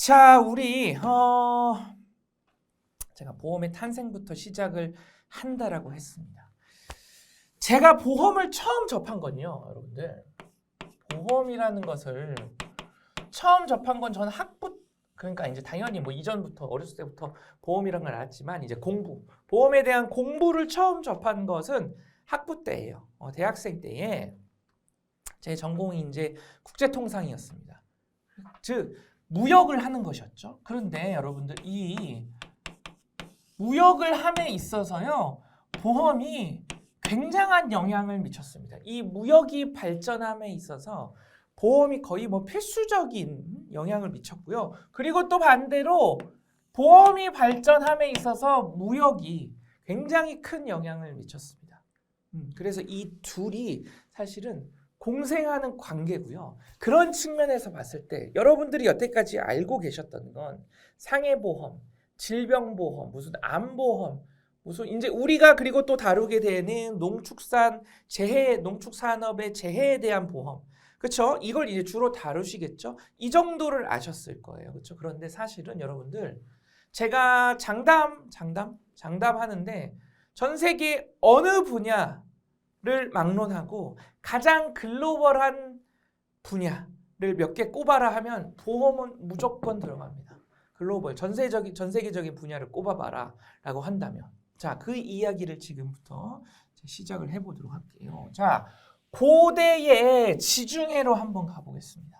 자, 우리 제가 보험의 탄생부터 시작을 한다라고 했습니다. 제가 보험을 처음 접한 건요, 여러분들. 보험이라는 것을 처음 접한 건 저는 그러니까 이제 당연히 뭐 이전부터 어렸을 때부터 보험이란 걸 알았지만 이제 보험에 대한 공부를 처음 접한 것은 학부 때예요. 대학생 때에 제 전공이 이제 국제통상이었습니다. 즉 무역을 하는 것이었죠. 그런데 여러분들 이 무역을 함에 있어서요, 보험이 굉장한 영향을 미쳤습니다. 이 무역이 발전함에 있어서 보험이 거의 뭐 필수적인 영향을 미쳤고요. 그리고 또 반대로 보험이 발전함에 있어서 무역이 굉장히 큰 영향을 미쳤습니다. 그래서 이 둘이 사실은 공생하는 관계고요. 그런 측면에서 봤을 때 여러분들이 여태까지 알고 계셨던 건 상해보험, 질병보험, 무슨 암보험, 무슨 이제 우리가 그리고 또 다루게 되는 농축산업의 재해에 대한 보험, 그렇죠? 이걸 이제 주로 다루시겠죠? 이 정도를 아셨을 거예요, 그렇죠? 그런데 사실은 여러분들 제가 장담하는데 전 세계 어느 분야를 막론하고 가장 글로벌한 분야를 몇 개 꼽아라 하면 보험은 무조건 들어갑니다. 글로벌, 전 세계적인 분야를 꼽아봐라 라고 한다면, 자, 그 이야기를 지금부터 시작을 해보도록 할게요. 자, 고대의 지중해로 한번 가보겠습니다.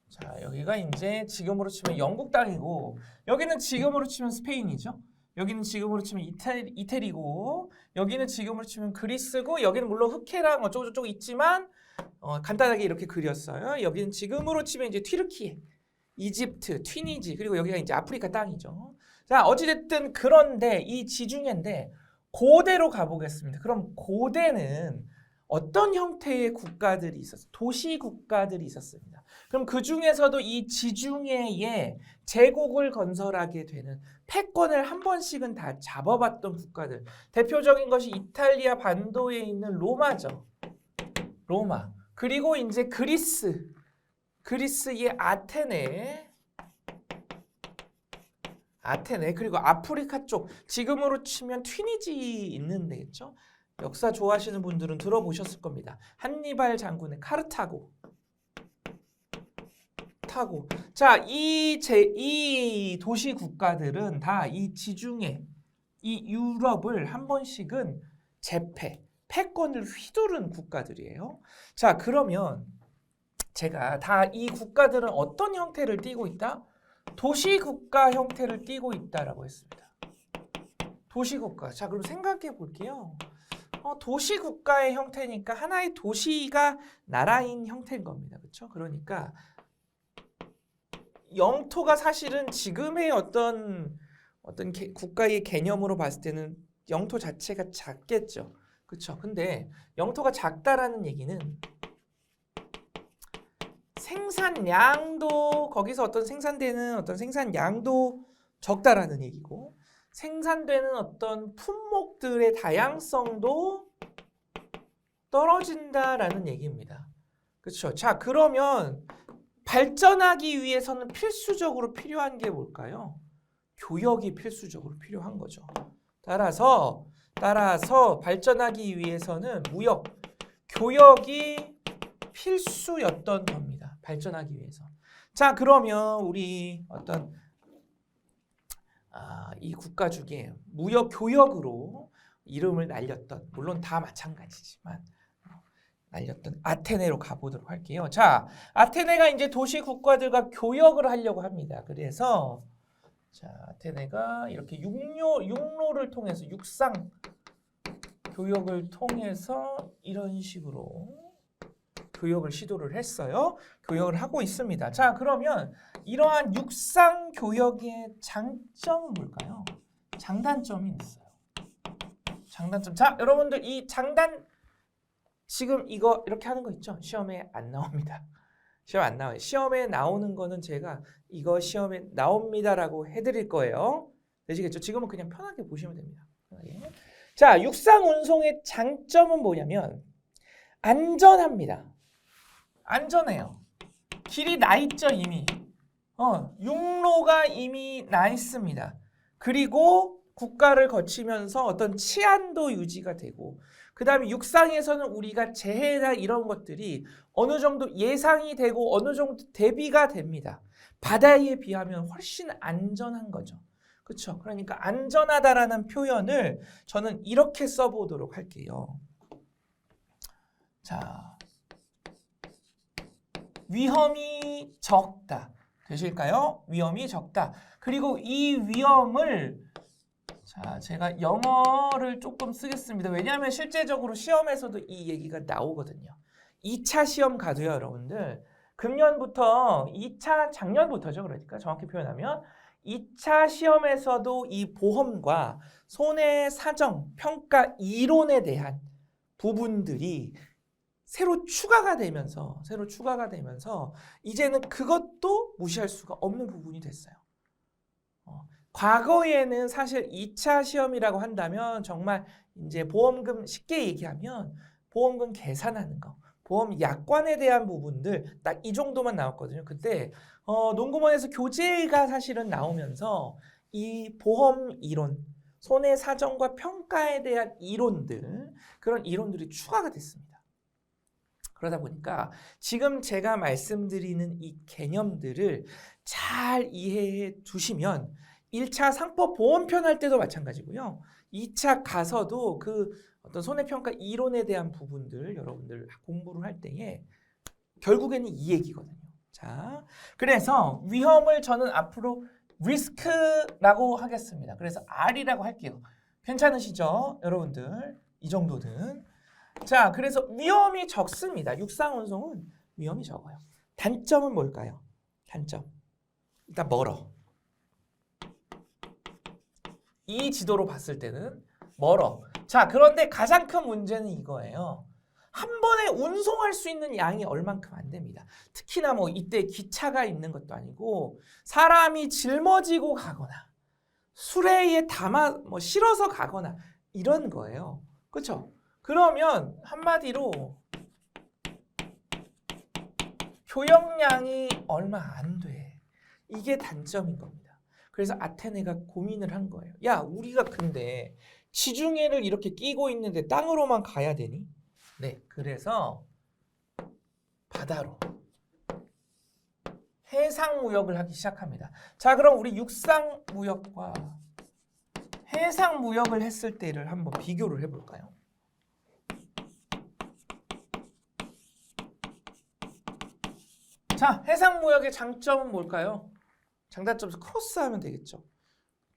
자, 여기가 이제 지금으로 치면 영국 땅이고, 여기는 지금으로 치면 스페인이죠. 여기는 지금으로 치면 이태리고, 여기는 지금으로 치면 그리스고, 여기는 물론 흑해랑 어쩌고저쩌고 있지만 간단하게 이렇게 그렸어요. 여기는 지금으로 치면 이제 튀르키예, 이집트, 튀니지, 그리고 여기가 이제 아프리카 땅이죠. 자, 어찌됐든 그런데 이 지중해인데 고대로 가보겠습니다. 그럼 고대는 어떤 형태의 국가들이 있었어요? 도시 국가들이 있었습니다. 그럼 그 중에서도 이 지중해에 제국을 건설하게 되는 패권을 한 번씩은 다 잡아봤던 국가들. 대표적인 것이 이탈리아 반도에 있는 로마죠. 로마. 그리고 이제 그리스의 아테네, 그리고 아프리카 쪽, 지금으로 치면 튀니지 있는 데겠죠. 역사 좋아하시는 분들은 들어보셨을 겁니다. 한니발 장군의 카르타고. 자, 이 도시 국가들은 다 이 지중해, 이 유럽을 한 번씩은 패권을 휘두른 국가들이에요. 자, 그러면 제가 다 이 국가들은 어떤 형태를 띠고 있다? 도시국가 형태를 띠고 있다라고 했습니다. 도시국가. 자, 그럼 생각해 볼게요. 도시국가의 형태니까 하나의 도시가 나라인 형태인 겁니다. 그렇죠? 그러니까 영토가 사실은 지금의 어떤 국가의 개념으로 봤을 때는 영토 자체가 작겠죠. 그렇죠? 근데 영토가 작다라는 얘기는 생산량도, 거기서 생산되는 생산량도 적다라는 얘기고, 생산되는 어떤 품목들의 다양성도 떨어진다라는 얘기입니다. 그렇죠? 자, 그러면 발전하기 위해서는 필수적으로 필요한 게 뭘까요? 교역이 필수적으로 필요한 거죠. 따라서 발전하기 위해서는 교역이 필수였던 겁니다. 발전하기 위해서. 자, 그러면 우리 이 국가 중에 교역으로 이름을 날렸던, 물론 다 마찬가지지만 날렸던 아테네로 가보도록 할게요. 자, 아테네가 이제 도시 국가들과 교역을 하려고 합니다. 그래서 자, 아테네가 이렇게 육로를 통해서 육상 교역을 통해서 이런 식으로 교역을 시도를 했어요. 교역을 하고 있습니다. 자, 그러면 이러한 육상 교역의 장점은 뭘까요? 장단점이 있어요. 장단점. 자, 여러분들 이 지금 이거 이렇게 하는 거 있죠? 시험에 안 나옵니다. 시험 안 나와요. 시험에 나오는 거는 제가 이거 시험에 나옵니다라고 해드릴 거예요. 되시겠죠? 지금은 그냥 편하게 보시면 됩니다. 편하게. 자, 육상 운송의 장점은 뭐냐면 안전합니다. 안전해요. 길이 나 있죠, 이미. 육로가 이미 나 있습니다. 그리고 국가를 거치면서 어떤 치안도 유지가 되고, 그 다음에 육상에서는 우리가 재해나 이런 것들이 어느 정도 예상이 되고 어느 정도 대비가 됩니다. 바다에 비하면 훨씬 안전한 거죠. 그렇죠? 그러니까 안전하다라는 표현을 저는 이렇게 써보도록 할게요. 자, 위험이 적다. 되실까요? 위험이 적다. 그리고 이 위험을, 자, 제가 영어를 조금 쓰겠습니다. 왜냐하면 실제적으로 시험에서도 이 얘기가 나오거든요. 2차 시험 가도요, 여러분들. 금년부터 2차, 작년부터죠. 그러니까 정확히 표현하면 2차 시험에서도 이 보험과 손해사정, 평가 이론에 대한 부분들이 새로 추가가 되면서 이제는 그것도 무시할 수가 없는 부분이 됐어요. 과거에는 사실 2차 시험이라고 한다면 정말 이제 보험금, 쉽게 얘기하면 보험금 계산하는 거, 보험 약관에 대한 부분들 딱 이 정도만 나왔거든요. 그때 농구원에서 교재가 사실은 나오면서 이 보험 이론, 손해사정과 평가에 대한 이론들, 그런 이론들이 추가가 됐습니다. 그러다 보니까 지금 제가 말씀드리는 이 개념들을 잘 이해해 두시면 1차 상법 보험편 할 때도 마찬가지고요. 2차 가서도 그 어떤 손해평가 이론에 대한 부분들 여러분들 공부를 할 때에 결국에는 이 얘기거든요. 자, 그래서 위험을 저는 앞으로 리스크라고 하겠습니다. 그래서 R이라고 할게요. 괜찮으시죠? 여러분들 이 정도는. 자, 그래서 위험이 적습니다. 육상운송은 위험이 적어요. 단점은 뭘까요? 단점. 일단 멀어. 이 지도로 봤을 때는 멀어. 자, 그런데 가장 큰 문제는 이거예요. 한 번에 운송할 수 있는 양이 얼만큼 안 됩니다. 특히나 뭐 이때 기차가 있는 것도 아니고 사람이 짊어지고 가거나 수레에 담아 뭐 실어서 가거나 이런 거예요. 그렇죠? 그러면 한마디로 교역량이 얼마 안 돼. 이게 단점인 겁니다. 그래서 아테네가 고민을 한 거예요. 야, 우리가 근데 지중해를 이렇게 끼고 있는데 땅으로만 가야 되니? 네, 그래서 바다로 해상 무역을 하기 시작합니다. 자, 그럼 우리 육상 무역과 해상 무역을 했을 때를 한번 비교를 해볼까요? 자, 해상무역의 장점은 뭘까요? 장단점에서 크로스하면 되겠죠.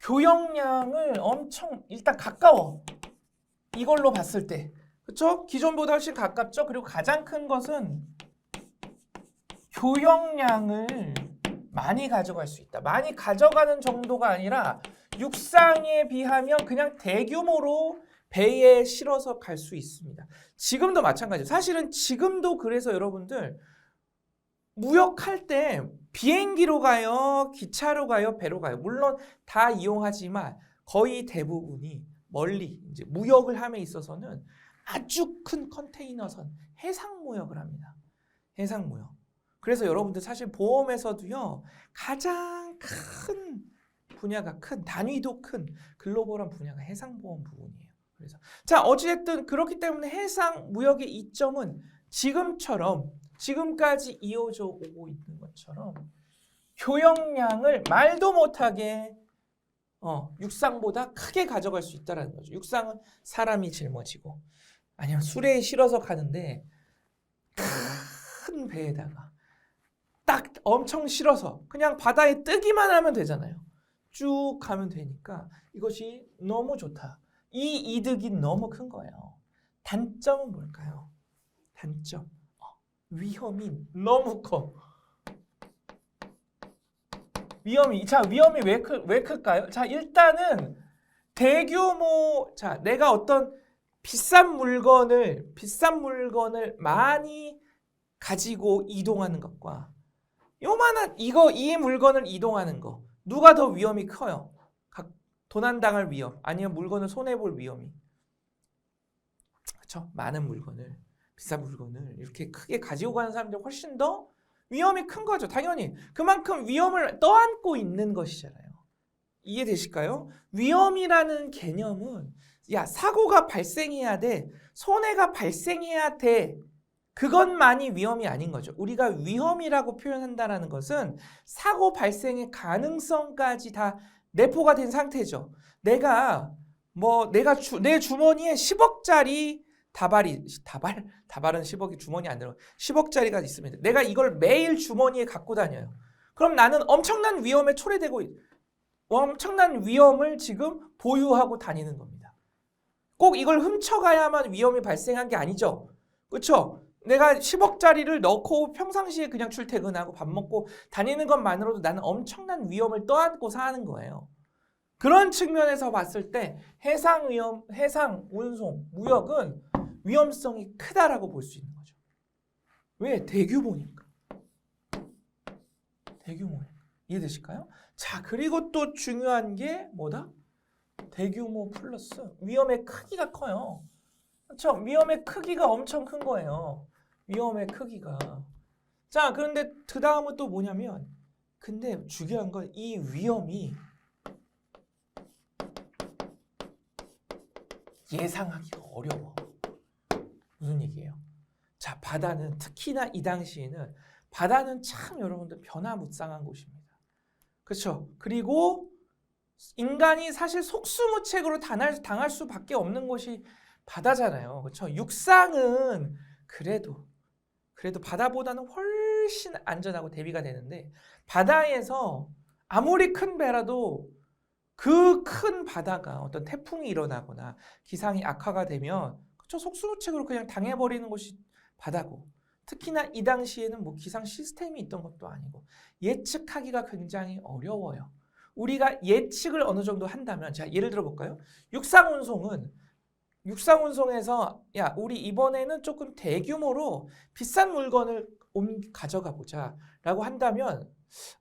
교역량을 엄청 일단 가까워. 이걸로 봤을 때. 그렇죠? 기존보다 훨씬 가깝죠? 그리고 가장 큰 것은 교역량을 많이 가져갈 수 있다. 많이 가져가는 정도가 아니라 육상에 비하면 그냥 대규모로 배에 실어서 갈 수 있습니다. 지금도 마찬가지예요. 사실은 지금도 그래서 여러분들 무역할 때 비행기로 가요, 기차로 가요, 배로 가요. 물론 다 이용하지만 거의 대부분이 멀리 이제 무역을 함에 있어서는 아주 큰 컨테이너선 해상 무역을 합니다. 해상 무역. 그래서 여러분들 사실 보험에서도요 가장 큰 분야가 큰 단위도 큰 글로벌한 분야가 해상 보험 부분이에요. 그래서 자 어찌됐든 그렇기 때문에 해상 무역의 이점은 지금처럼 지금까지 이어져 오고 있는 것처럼 교역량을 말도 못하게 육상보다 크게 가져갈 수 있다는 거죠. 육상은 사람이 짊어지고 아니면 수레에 실어서 가는데 큰 배에다가 딱 엄청 실어서 그냥 바다에 뜨기만 하면 되잖아요. 쭉 가면 되니까 이것이 너무 좋다. 이 이득이 너무 큰 거예요. 단점은 뭘까요? 단점. 위험이 너무 커. 위험이 왜 클까요? 자, 일단은 대규모, 자, 내가 어떤 비싼 물건을 많이 가지고 이동하는 것과 요만한 이 물건을 이동하는 거 누가 더 위험이 커요? 도난당할 위험 아니면 물건을 손해볼 위험이 그쵸? 많은 물건을, 비싼 물건을 이렇게 크게 가지고 가는 사람들이 훨씬 더 위험이 큰 거죠. 당연히 그만큼 위험을 떠안고 있는 것이잖아요. 이해되실까요? 위험이라는 개념은 야, 사고가 발생해야 돼, 손해가 발생해야 돼, 그것만이 위험이 아닌 거죠. 우리가 위험이라고 표현한다는 것은 사고 발생의 가능성까지 다 내포가 된 상태죠. 내가 내 주머니에 10억짜리 다발은 10억이 주머니 안 들어. 10억짜리가 있습니다. 내가 이걸 매일 주머니에 갖고 다녀요. 그럼 나는 엄청난 위험에 초래되고 엄청난 위험을 지금 보유하고 다니는 겁니다. 꼭 이걸 훔쳐가야만 위험이 발생한 게 아니죠. 그렇죠? 내가 10억짜리를 넣고 평상시에 그냥 출퇴근하고 밥 먹고 다니는 것만으로도 나는 엄청난 위험을 떠안고 사는 거예요. 그런 측면에서 봤을 때 해상 운송, 무역은 위험성이 크다라고 볼 수 있는 거죠. 왜? 대규모니까. 이해되실까요? 자, 그리고 또 중요한 게 뭐다? 대규모 플러스 위험의 크기가 커요. 그렇죠? 위험의 크기가 엄청 큰 거예요. 위험의 크기가. 자, 그런데 그 다음은 또 뭐냐면, 근데 중요한 건 이 위험이 예상하기가 어려워. 무슨 얘기예요? 자, 바다는 당시나 이 당시에는 바다는 참 여러분들 변화무쌍한 곳입니다. 그렇죠? 그리고 인간이 사실 속수무책으로 당할 수밖에 없는 곳이 바다잖아요. 그렇죠? 육상은 그래도 바다보다는 훨씬 안전하고 대비가 되는데 바다에서 아무리 큰 배라도 그 큰 바다가 어떤 태풍이 일어나거나 기상이 악화가 되면 그쵸? 속수무책으로 그냥 당해버리는 곳이 바다고, 특히나 이 당시에는 뭐 기상 시스템이 있던 것도 아니고 예측하기가 굉장히 어려워요. 우리가 예측을 어느 정도 한다면, 자, 예를 들어 볼까요? 육상운송에서 야, 우리 이번에는 조금 대규모로 비싼 물건을 가져가 보자 라고 한다면,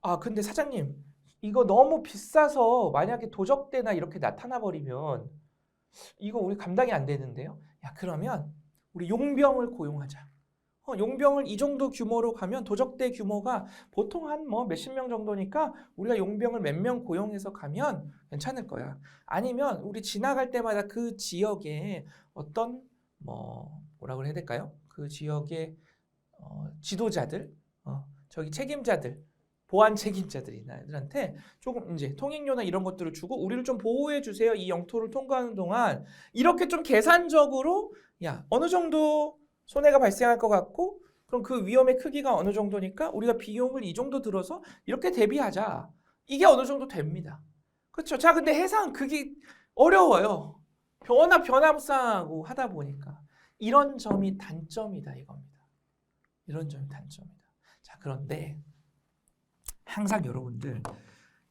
아, 근데 사장님 이거 너무 비싸서 만약에 도적대나 이렇게 나타나 버리면 이거 우리 감당이 안 되는데요. 야, 그러면 우리 용병을 고용하자. 용병을 이 정도 규모로 가면 도적대 규모가 보통 한 뭐 몇십 명 정도니까 우리가 용병을 몇 명 고용해서 가면 괜찮을 거야. 아니면 우리 지나갈 때마다 그 지역에 어떤 뭐라고 해야 될까요? 그 지역의 지도자들, 저기 책임자들, 보안 책임자들한테 조금 이제 통행료나 이런 것들을 주고 우리를 좀 보호해 주세요. 이 영토를 통과하는 동안 이렇게 좀 계산적으로 야, 어느 정도 손해가 발생할 것 같고 그럼 그 위험의 크기가 어느 정도니까 우리가 비용을 이 정도 들어서 이렇게 대비하자. 이게 어느 정도 됩니다. 그렇죠? 자, 근데 해상 그게 어려워요. 변화무쌍하고 하다 보니까 이런 점이 단점이다 이겁니다. 이런 점이 단점이다. 자, 그런데 항상 여러분들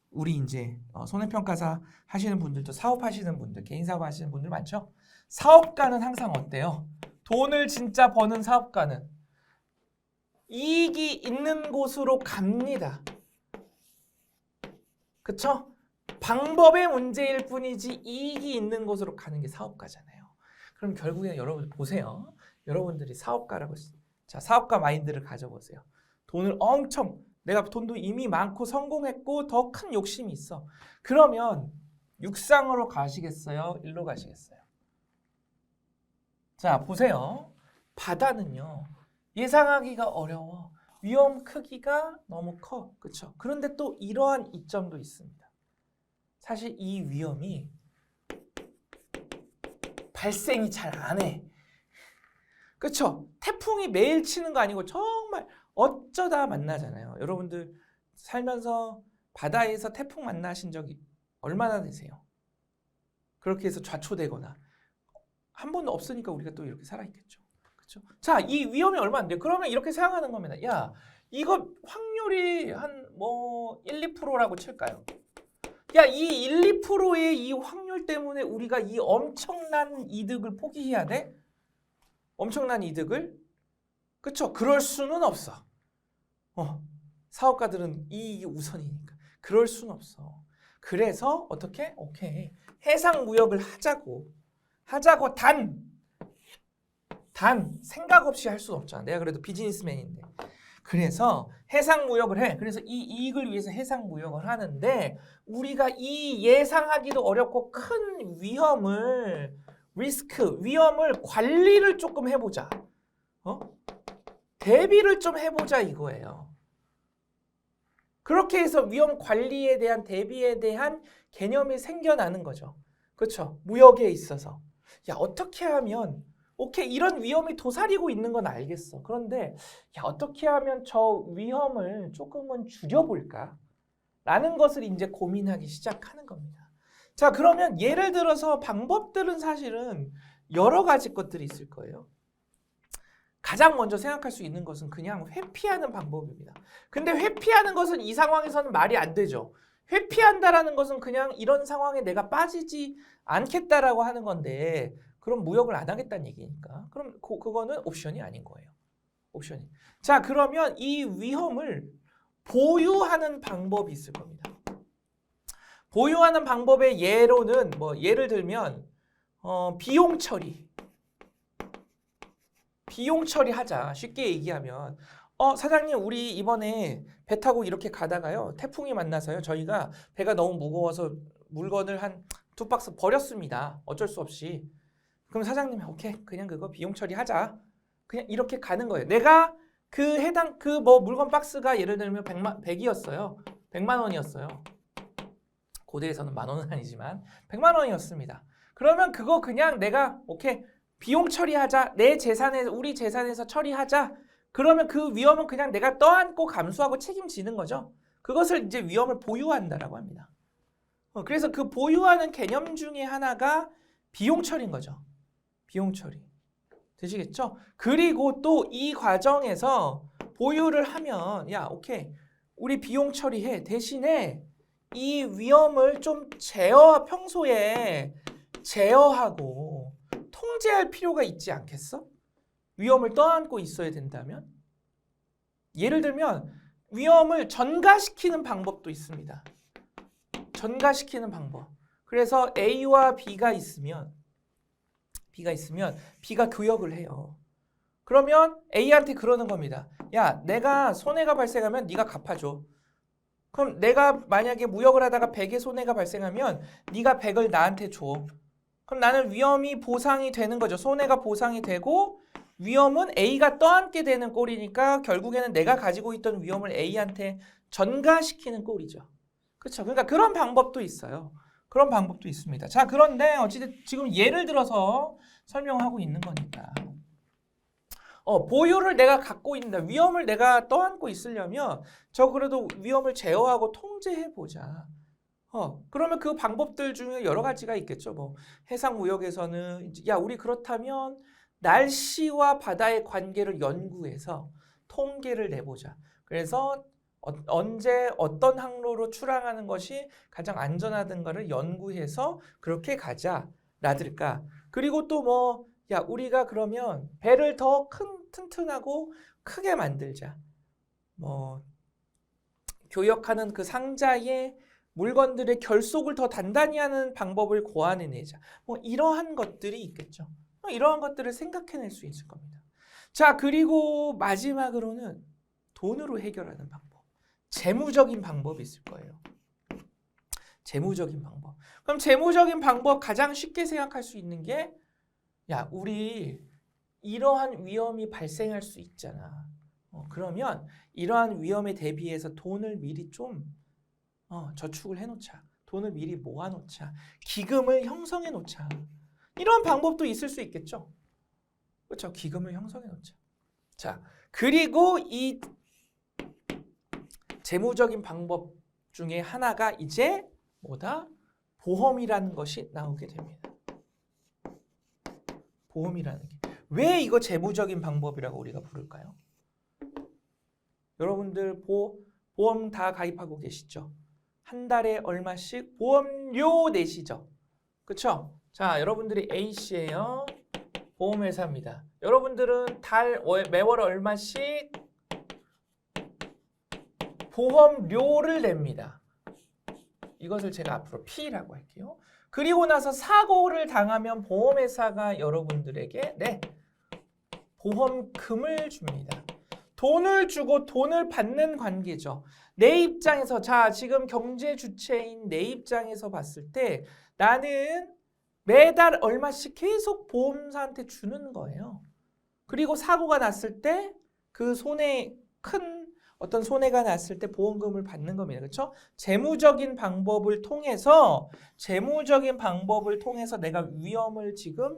우리 이제 손해평가사 하시는 분들도 사업하시는 분들, 개인 사업 하시는 분들 많죠? 사업가는 항상 어때요? 돈을 진짜 버는 사업가는 이익이 있는 곳으로 갑니다. 그쵸? 방법의 문제일 뿐이지 이익이 있는 곳으로 가는 게 사업가잖아요. 그럼 결국에 여러분 보세요. 여러분들이 사업가라고, 자, 사업가 마인드를 가져보세요. 내가 돈도 이미 많고 성공했고 더 큰 욕심이 있어. 그러면 육상으로 가시겠어요? 일로 가시겠어요? 자, 보세요. 바다는요, 예상하기가 어려워. 위험 크기가 너무 커. 그쵸? 그런데 또 이러한 이점도 있습니다. 사실 이 위험이 발생이 잘 안 해. 그쵸? 태풍이 매일 치는 거 아니고 정말 어쩌다 만나잖아요. 여러분들 살면서 바다에서 태풍 만나신 적이 얼마나 되세요? 그렇게 해서 좌초되거나 한 번도 없으니까 우리가 또 이렇게 살아있겠죠. 그렇죠? 자, 이 위험이 얼마 안 돼요. 그러면 이렇게 생각하는 겁니다. 야, 이거 확률이 한 1, 2%라고 칠까요? 야, 이 1, 2%의 이 확률 때문에 우리가 이 엄청난 이득을 포기해야 돼? 엄청난 이득을? 그쵸? 그럴 수는 없어. 사업가들은 이익이 우선이니까. 그럴 수는 없어. 그래서 어떻게? 오케이. 해상 무역을 하자고 단 단 생각 없이 할 수는 없잖아. 내가 그래도 비즈니스맨인데. 그래서 해상무역을 해. 그래서 이 이익을 위해서 해상무역을 하는데 우리가 이 예상하기도 어렵고 큰 위험을 위험을 관리를 조금 해보자. 대비를 좀 해보자 이거예요. 그렇게 해서 위험 관리에 대한 대비에 대한 개념이 생겨나는 거죠. 그렇죠? 무역에 있어서. 야, 어떻게 하면 오케이, 이런 위험이 도사리고 있는 건 알겠어. 그런데 야, 어떻게 하면 저 위험을 조금은 줄여볼까? 라는 것을 이제 고민하기 시작하는 겁니다. 자, 그러면 예를 들어서 방법들은 사실은 여러 가지 것들이 있을 거예요. 가장 먼저 생각할 수 있는 것은 그냥 회피하는 방법입니다. 근데 회피하는 것은 이 상황에서는 말이 안 되죠. 회피한다라는 것은 그냥 이런 상황에 내가 빠지지 않겠다라고 하는 건데 그럼 무역을 안 하겠다는 얘기니까. 그럼 그거는 옵션이 아닌 거예요. 옵션이. 자, 그러면 이 위험을 보유하는 방법이 있을 겁니다. 보유하는 방법의 예로는 뭐 예를 들면 비용 처리하자. 쉽게 얘기하면 사장님 우리 이번에 배 타고 이렇게 가다가요. 태풍이 만나서요. 저희가 배가 너무 무거워서 물건을 한 2박스 버렸습니다. 어쩔 수 없이. 그럼 사장님이 오케이 그냥 그거 비용 처리하자. 그냥 이렇게 가는 거예요. 내가 그 해당 그 뭐 물건 박스가 예를 들면 100이었어요. 100만 원이었어요. 고대에서는 만 원은 아니지만 100만 원이었습니다. 그러면 그거 그냥 내가 오케이 비용 처리하자. 내 재산에서 우리 재산에서 처리하자. 그러면 그 위험은 그냥 내가 떠안고 감수하고 책임지는 거죠. 그것을 이제 위험을 보유한다라고 합니다. 그래서 그 보유하는 개념 중에 하나가 비용 처리인 거죠. 비용 처리. 되시겠죠? 그리고 또 이 과정에서 보유를 하면 야, 오케이. 우리 비용 처리해. 대신에 이 위험을 좀 평소에 제어하고 통제할 필요가 있지 않겠어? 위험을 떠안고 있어야 된다면? 예를 들면 위험을 전가시키는 방법도 있습니다. 전가시키는 방법. 그래서 A와 B가 있으면 B가 교역을 해요. 그러면 A한테 그러는 겁니다. 야, 내가 손해가 발생하면 네가 갚아줘. 그럼 내가 만약에 무역을 하다가 100의 손해가 발생하면 네가 100을 나한테 줘. 그럼 나는 위험이 보상이 되는 거죠. 손해가 보상이 되고 위험은 A가 떠안게 되는 꼴이니까 결국에는 내가 가지고 있던 위험을 A한테 전가시키는 꼴이죠. 그렇죠? 그러니까 그런 방법도 있어요. 그런 방법도 있습니다. 자, 그런데 어쨌든 지금 예를 들어서 설명하고 있는 거니까. 보유를 내가 갖고 있는다. 위험을 내가 떠안고 있으려면 저 그래도 위험을 제어하고 통제해보자. 그러면 그 방법들 중에 여러 가지가 있겠죠. 뭐 해상무역에서는 야, 우리 그렇다면 날씨와 바다의 관계를 연구해서 통계를 내보자. 그래서 언제 어떤 항로로 출항하는 것이 가장 안전하든가를 연구해서 그렇게 가자라든가. 그리고 또 뭐 야, 우리가 그러면 배를 더 튼튼하고 크게 만들자. 뭐 교역하는 그 상자에 물건들의 결속을 더 단단히 하는 방법을 고안해내자. 뭐 이러한 것들이 있겠죠. 이러한 것들을 생각해낼 수 있을 겁니다. 자, 그리고 마지막으로는 돈으로 해결하는 방법. 재무적인 방법이 있을 거예요. 재무적인 방법. 그럼 재무적인 방법 가장 쉽게 생각할 수 있는 게 야, 우리 이러한 위험이 발생할 수 있잖아. 그러면 이러한 위험에 대비해서 돈을 미리 좀 저축을 해놓자. 돈을 미리 모아놓자. 기금을 형성해놓자. 이런 방법도 있을 수 있겠죠. 그렇죠? 기금을 형성해놓자. 자, 그리고 이 재무적인 방법 중에 하나가 이제 뭐다? 보험이라는 것이 나오게 됩니다. 보험이라는 게. 왜 이거 재무적인 방법이라고 우리가 부를까요? 여러분들 보험 다 가입하고 계시죠? 한 달에 얼마씩 보험료 내시죠? 그쵸? 자, 여러분들이 A씨예요. 보험회사입니다. 여러분들은 매월 얼마씩 보험료를 냅니다. 이것을 제가 앞으로 P라고 할게요. 그리고 나서 사고를 당하면 보험회사가 여러분들에게 보험금을 줍니다. 돈을 주고 돈을 받는 관계죠. 내 입장에서 자 지금 경제 주체인 내 입장에서 봤을 때 나는 매달 얼마씩 계속 보험사한테 주는 거예요. 그리고 사고가 났을 때 그 손해 큰 어떤 손해가 났을 때 보험금을 받는 겁니다. 그렇죠? 재무적인 방법을 통해서 내가 위험을 지금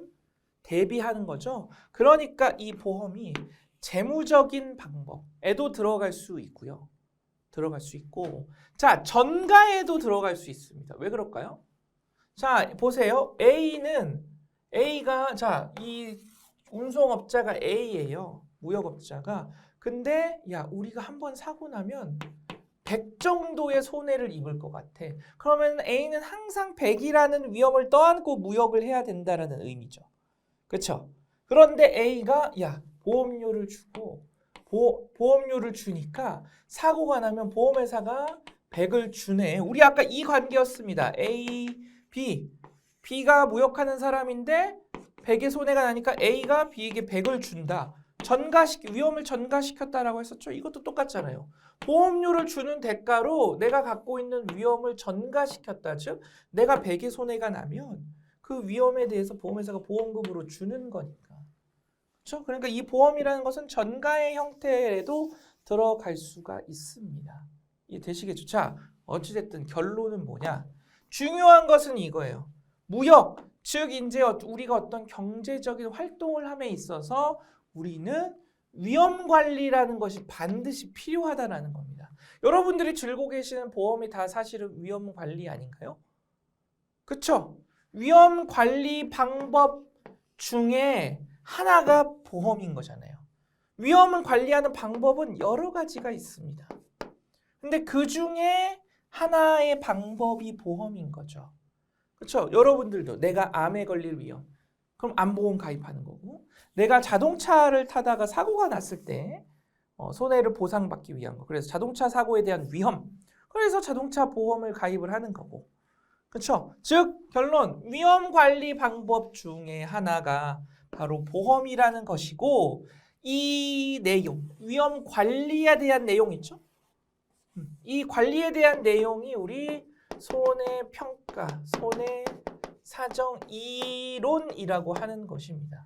대비하는 거죠. 그러니까 이 보험이 재무적인 방법에도 들어갈 수 있고요. 들어갈 수 있고 자 전가에도 들어갈 수 있습니다. 왜 그럴까요? 자 보세요. A가 자 이 운송업자가 A예요. 무역업자가. 근데 야 우리가 한번 사고 나면 100 정도의 손해를 입을 것 같아. 그러면 A는 항상 100이라는 위험을 떠안고 무역을 해야 된다라는 의미죠. 그렇죠? 그런데 A가 야 보험료를 주고 보험료를 주니까 사고가 나면 보험회사가 100을 주네. 우리 아까 이 관계였습니다. A, B. B가 무역하는 사람인데 100의 손해가 나니까 A가 B에게 100을 준다. 위험을 전가시켰다라고 했었죠. 이것도 똑같잖아요. 보험료를 주는 대가로 내가 갖고 있는 위험을 전가시켰다. 즉 내가 100의 손해가 나면 그 위험에 대해서 보험회사가 보험금으로 주는 거니까. 그렇죠? 그러니까 이 보험이라는 것은 전가의 형태에도 들어갈 수가 있습니다. 이해되시겠죠? 자, 어찌됐든 결론은 뭐냐? 중요한 것은 이거예요. 무역, 즉 이제 우리가 어떤 경제적인 활동을 함에 있어서 우리는 위험 관리라는 것이 반드시 필요하다라는 겁니다. 여러분들이 들고 계시는 보험이 다 사실은 위험 관리 아닌가요? 그렇죠? 위험 관리 방법 중에 하나가 보험인 거잖아요. 위험을 관리하는 방법은 여러 가지가 있습니다. 근데 그 중에 하나의 방법이 보험인 거죠. 그렇죠? 여러분들도 내가 암에 걸릴 위험, 그럼 암보험 가입하는 거고, 내가 자동차를 타다가 사고가 났을 때 손해를 보상받기 위한 거. 그래서 자동차 사고에 대한 위험, 그래서 자동차 보험을 가입을 하는 거고. 그렇죠? 즉 결론, 위험 관리 방법 중에 하나가 바로 보험이라는 것이고, 이 내용, 위험 관리에 대한 내용 있죠? 이 관리에 대한 내용이 우리 손해평가, 손해사정 이론이라고 하는 것입니다.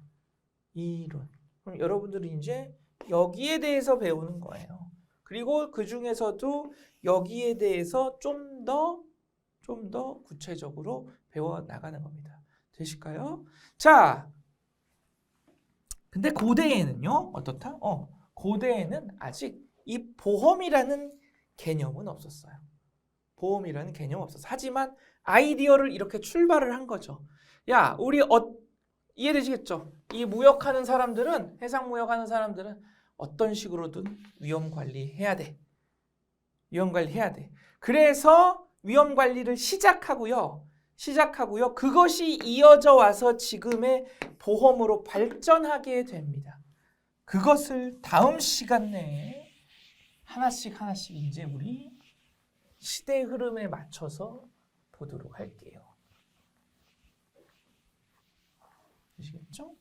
이론. 그럼 여러분들이 이제 여기에 대해서 배우는 거예요. 그리고 그 중에서도 여기에 대해서 좀 더 구체적으로 배워나가는 겁니다. 되실까요? 자, 근데 고대에는요, 어떻다? 고대에는 아직 이 보험이라는 개념은 없었어요. 보험이라는 개념 없었어. 하지만 아이디어를 이렇게 출발을 한 거죠. 야, 우리 이해되시겠죠? 이 무역하는 사람들은, 해상 무역하는 사람들은 어떤 식으로든 위험 관리해야 돼. 위험 관리해야 돼. 그래서 위험 관리를 시작하고요. 그것이 이어져 와서 지금의 보험으로 발전하게 됩니다. 그것을 다음 시간 내에 하나씩 이제 우리 시대 흐름에 맞춰서 보도록 할게요. 아시겠죠?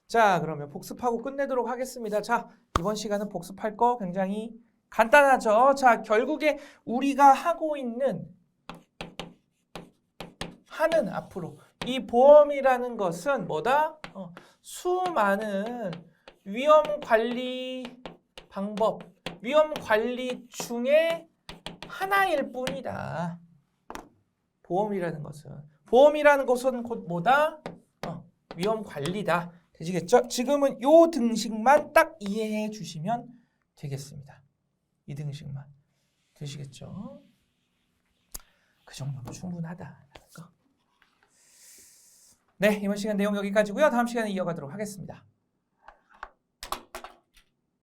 자, 그러면 복습하고 끝내도록 하겠습니다. 자, 이번 시간은 복습할 거 굉장히 간단하죠? 자, 결국에 우리가 하는 앞으로 이 보험이라는 것은 뭐다? 수많은 위험 관리 방법, 위험 관리 중에 하나일 뿐이다. 보험이라는 것은 곧 뭐다? 위험 관리다. 되시겠죠? 지금은 요 등식만 딱 이해해 주시면 되겠습니다. 이 등식만. 되시겠죠? 그 정도면 충분하다. 네, 이번 시간 내용 여기까지고요. 다음 시간에 이어가도록 하겠습니다.